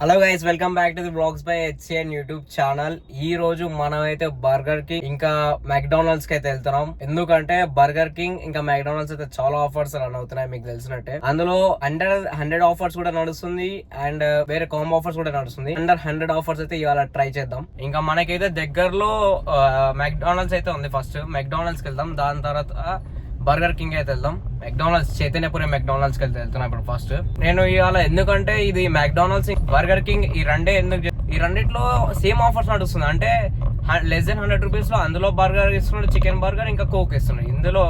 Hello guys, welcome back to the blogs by HCN YouTube channel. ఈ రోజు మనం అయితే బర్గర్ కింగ్ ఇంకా మెక్డానల్డ్స్ కి అయితే వెళ్తున్నాం. ఎందుకంటే బర్గర్ కింగ్ ఇంకా మెక్డానల్డ్స్ అయితే చాలా ఆఫర్స్ రన్ అవుతున్నాయి, మీకు తెలిసినట్టే. అందులో 100 ఆఫర్స్ కూడా నడుస్తుంది అండ్ వేరే కాంబో ఆఫర్స్ కూడా నడుస్తుంది. 100 ఆఫర్స్ అయితే ఇవాళ ట్రై చేద్దాం. ఇంకా మనకైతే దగ్గరలో మెక్డానల్డ్స్ అయితే ఉంది. ఫస్ట్ మెక్డానల్డ్స్ కి వెళ్దాం, దాని తర్వాత బర్గర్ కింగ్ అయితే వెళ్దాం. మెక్డానల్డ్స్ చైతన్యపురి మెక్డానల్డ్స్ కి వెళ్తున్నా ఇప్పుడు. ఫస్ట్ నేను ఇవాళ ఎందుకంటే ఇది మెక్డానల్డ్స్ బర్గర్ కింగ్ ఈ రెండిట్లో సేమ్ ఆఫర్స్ నడుస్తుంది. అంటే లెస్ దెన్ 100 రూపీస్ లో అందులో బర్గర్ ఇస్తున్నాడు, చికెన్ బర్గర్ ఇంకా కోక్ ఇస్తున్నాడు. ఇందులో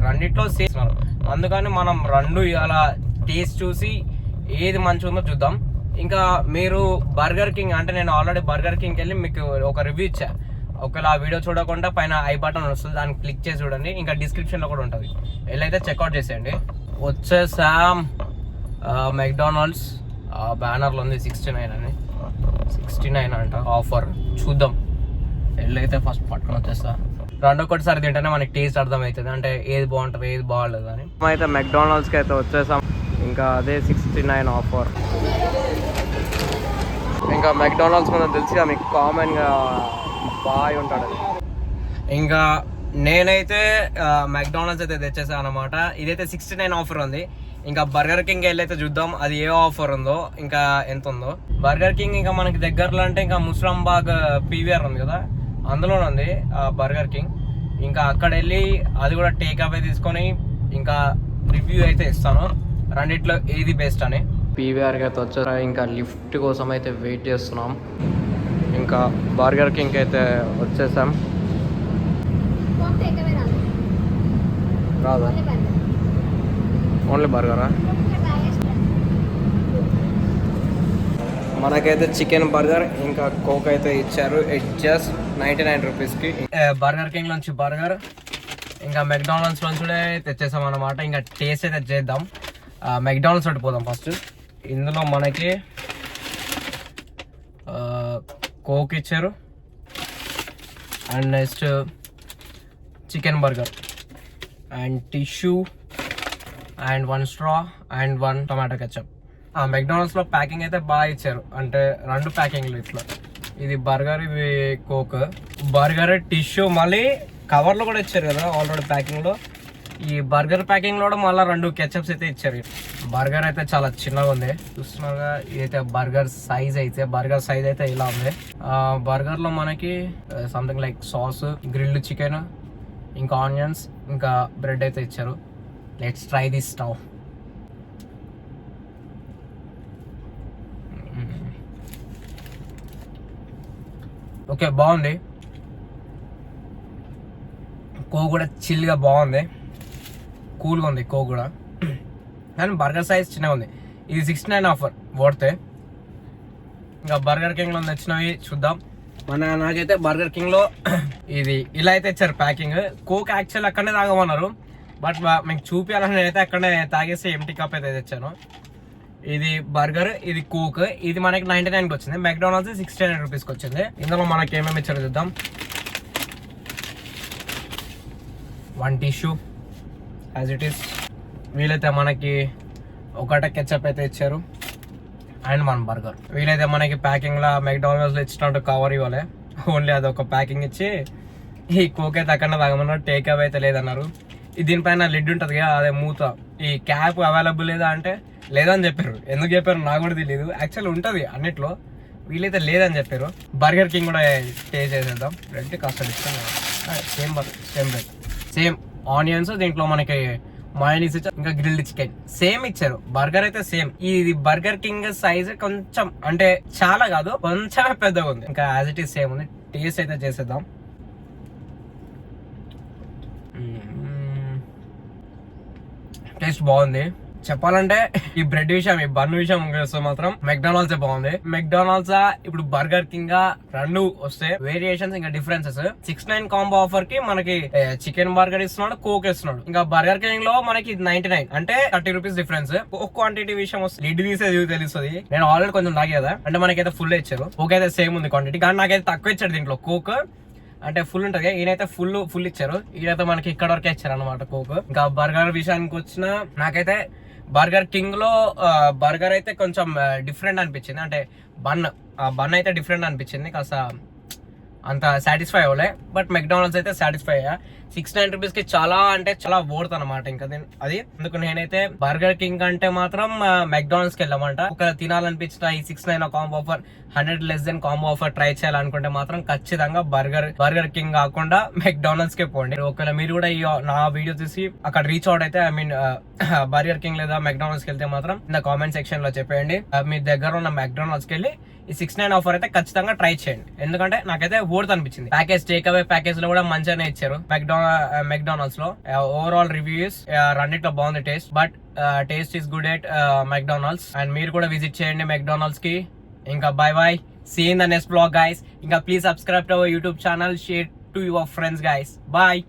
రెండిట్లో సేమ్ ఇస్తున్నారు. అందుకని మనం రెండు ఇవాళ టేస్ట్ చూసి ఏది మంచిగా ఉందో చూద్దాం. ఇంకా మీరు బర్గర్ కింగ్ అంటే నేను ఆల్రెడీ బర్గర్ కింగ్కి వెళ్ళి మీకు ఒక రివ్యూ ఇచ్చా. ఒకవేళ ఆ వీడియో చూడకుండా పైన ఐ బటన్ వస్తుంది, దాన్ని క్లిక్ చేసి చూడండి. ఇంకా డిస్క్రిప్షన్ లో కూడా ఉంటుంది, వెళ్ళైతే చెక్అవుట్ చేసేయండి. వచ్చేసాం మెక్డానల్డ్స్. బ్యానర్లో ఉంది 69 అని, 69 అంట ఆఫర్. చూద్దాం, వెళ్ళైతే ఫస్ట్ పట్టుకొని వచ్చేస్తా. ఒకటిసారి తింటేనే మనకి టేస్ట్ అర్థమవుతుంది, అంటే ఏది బాగుంటుంది ఏది బాగాలేదు అని. అయితే మెక్డానల్డ్స్కి అయితే వచ్చేసాం. ఇంకా అదే 69 ఆఫర్. ఇంకా మెక్డానల్డ్స్ మనం తెలిసిగా మీకు కామన్గా బాగా ఉంటాడు. ఇంకా నేనైతే మెక్డానల్డ్స్ అయితే తెచ్చేసాను అనమాట. ఇదైతే 69 ఆఫర్ ఉంది. ఇంకా బర్గర్ కింగ్ వెళ్ళైతే చూద్దాం అది ఏ ఆఫర్ ఉందో, ఇంకా ఎంత ఉందో. బర్గర్ కింగ్ ఇంకా మనకి దగ్గరలో అంటే ఇంకా ముస్రాంబాగ్ పీవీఆర్ ఉంది కదా, అందులోనే ఉంది బర్గర్ కింగ్. ఇంకా అక్కడ వెళ్ళి అది కూడా టేక్ అవే తీసుకొని ఇంకా రివ్యూ అయితే ఇస్తాను రెండిట్లో ఏది బెస్ట్ అని. పీవీఆర్కి అయితే వచ్చారా, ఇంకా లిఫ్ట్ కోసం అయితే వెయిట్ చేస్తున్నాం. ఇంకా బర్గర్ కింగ్ అయితే వచ్చేసాం. రాదా, ఓన్లీ బర్గరా? మనకైతే చికెన్ బర్గర్ ఇంకా కోక్ అయితే ఇచ్చారు. ఇట్ జస్ట్ 99 రూపీస్కి. బర్గర్ కింగ్ నుంచి బర్గర్ ఇంకా మెక్డానల్డ్స్ నుంచి తెచ్చేసాం అనమాట. ఇంకా టేస్ట్ అయితే చేద్దాం. మెక్డానల్డ్స్ తోటి పోదాం ఫస్ట్. ఇందులో మనకి కోక్ ఇచ్చారు and next chicken burger and tissue and 1 straw and 1 tomato ketchup. మెక్డానల్డ్స్లో ప్యాకింగ్ అయితే బాగా ఇచ్చారు, అంటే 2 ప్యాకింగ్లు ఇట్లా. ఇది బర్గర్, ఇది కోక్. బర్గర్ టిష్యూ మళ్ళీ కవర్లో కూడా ఇచ్చారు కదా ఆల్రెడీ ప్యాకింగ్లో. ఈ బర్గర్ ప్యాకింగ్ లో మళ్ళీ 2 కెచప్స్ అయితే ఇచ్చారు. బర్గర్ అయితే చాలా చిన్నగా ఉంది చూస్తున్నాగా. ఇదైతే బర్గర్ సైజ్ అయితే ఇలా ఉంది. బర్గర్ లో మనకి something like sauce, grilled chicken, ఇంకా ఆనియన్స్, ఇంకా బ్రెడ్ అయితే ఇచ్చారు. Let's try this stove. Okay, బాగుంది. కోక్ కూడా చిల్గా బాగుంది, కూల్గా ఉంది కోక్ కూడా. కానీ బర్గర్ సైజ్ చిన్నగా ఉంది. ఇది 69 ఆఫర్ ఓడితే. ఇంకా బర్గర్ కింగ్లో నచ్చినవి చూద్దాం. నాకైతే బర్గర్ కింగ్లో ఇది ఇలా అయితే ఇచ్చారు ప్యాకింగ్. కోక్ యాక్చువల్ అక్కడనే తాగమన్నారు, బట్ మీకు చూపించాలని నేనైతే అక్కడనే తాగేసి ఎంటీ కప్ అయితే తెచ్చాను. ఇది బర్గర్, ఇది కోక్. ఇది మనకి 99కి వచ్చింది. మెక్డానల్డ్స్ 69 రూపీస్కి వచ్చింది. ఇందులో మనకి ఏమేమి ఇచ్చారో చూద్దాం. 1 టిష్యూ యాజ్ ఇట్ ఈస్. వీలైతే మనకి 1 కెచప్ అయితే ఇచ్చారు అండ్ 1 బర్గర్. వీలైతే మనకి ప్యాకింగ్లో మెక్డానల్డ్స్లో ఇచ్చినట్టు కవర్ ఇవ్వాలి, ఓన్లీ అది ఒక ప్యాకింగ్ ఇచ్చి ఈ కోక్ అయితే అక్కడ తాగమన్నారు. టేక్ అవే అయితే లేదన్నారు. దీనిపైన లిడ్ ఉంటుంది కదా, అదే మూత. ఈ క్యాప్ అవైలబుల్ లేదా అంటే లేదని చెప్పారు. ఎందుకు చెప్పారు నాకు కూడా తెలియదు. యాక్చువల్ ఉంటుంది అన్నిట్లో, వీలైతే లేదని చెప్పారు. బర్గర్ కింగ్ కూడా టేస్ట్ చేసేద్దాం. బ్రెడ్ కాస్త ఇస్తాం, సేమ్ బ్రెడ్, సేమ్ ఆనియన్స్. దీంట్లో మనకి మయోనీస్ ఇచ్చారు, ఇంకా గ్రిల్డ్ చికెన్ సేమ్ ఇచ్చారు. బర్గర్ అయితే సేమ్. ఇది బర్గర్ కింగ్ సైజ్ కొంచెం, అంటే చాలా కాదు, కొంచెమే పెద్దగా ఉంది. ఇంకా యాజ్ ఇట్ ఈస్ సేమ్ ఉంది. టేస్ట్ అయితే చేసేద్దాం. టేస్ట్ బాగుంది. చెప్పాలంటే ఈ బ్రెడ్ విషయం, ఈ బన్ విషయం వస్తే మాత్రం మెక్డానల్డ్స్ బాగుంది. మెక్డానల్డ్స్ ఇప్పుడు బర్గర్ కింగ్ రెండు వస్తే వేరియేషన్స్ ఇంకా డిఫరెన్సెస్. 69 కాంబో ఆఫర్ కి మనకి చికెన్ బర్గర్ ఇస్తున్నాడు, కోక్ ఇస్తున్నాడు. ఇంకా బర్గర్ కింగ్ లో మనకి 99 అంటే 30 రూపీస్ డిఫరెన్స్. క్వాంటిటీ విషయం వస్తే లిడ్ తీసేది తెలుస్తుంది. నేను ఆల్రెడీ కొంచెం తాగే కదా, అంటే మనకైతే ఫుల్ ఇచ్చారు. కోక్ అయితే సేమ్ ఉంది క్వాంటిటీ, కానీ నాకైతే తక్కువ ఇచ్చాడు దీంట్లో. కోక్ అంటే ఫుల్ ఉంటుంది, ఈయనైతే ఫుల్ ఇచ్చారు. ఈయనైతే మనకి ఇక్కడ వరకే ఇచ్చారు అనమాట కోక్. ఇంకా బర్గర్ విషయానికి వచ్చిన నాకైతే బర్గర్ కింగ్ లో బర్గర్ అయితే కొంచెం డిఫరెంట్ అనిపించింది, అంటే బన్ అయితే డిఫరెంట్ అనిపించింది, కాస్త అంత సాటిస్ఫై అవ్వలే. బట్ మెక్డానల్డ్స్ అయితే సాటిస్ఫై అయ్యా. 69 రూపీస్ కి చాలా అంటే చాలా వర్త్ అనమాట. ఇంకా అది అందుకు నేనైతే బర్గర్ కింగ్ అంటే మాత్రం మెక్డానల్డ్స్ కి వెళ్ళమంట. ఒక తినాలనిపించిన ఈ 69 combo offer 100 less than combo offer try చేయాలనుకుంటే మాత్రం ఖచ్చితంగా బర్గర్ కింగ్ కాకుండా మెక్డానల్డ్స్ కే పోండి. ఒకవేళ మీరు కూడా నా వీడియో చూసి అక్కడ రీచ్ అవుట్ అయితే, ఐ మీన్ బర్గర్ కింగ్ లేదా మెక్డానల్డ్స్ కి వెళ్తే మాత్రం కింద కామెంట్ సెక్షన్ లో చెప్పేయండి. మీ దగ్గర ఉన్న మెక్డానల్డ్స్ కి వెళ్ళి ఈ 69 ఆఫర్ అయితే ఖచ్చితంగా ట్రై చేయండి, ఎందుకంటే నాకైతే వర్త్ అనిపించింది. ప్యాకేజ్ టేక్ అవే ప్యాకేజ్ లో కూడా మంచిగానే ఇచ్చారు మెక్డానల్డ్స్ లో. ఓవరాల్ రివ్యూస్ రెండిట్లో బాగుంది taste, but taste is good at McDonald's. And మీరు కూడా విజిట్ చేయండి మెక్డానల్డ్స్ కి. ఇంకా bye see in the next blog guys. ఇంకా please subscribe to our YouTube channel, share to your friends guys. Bye.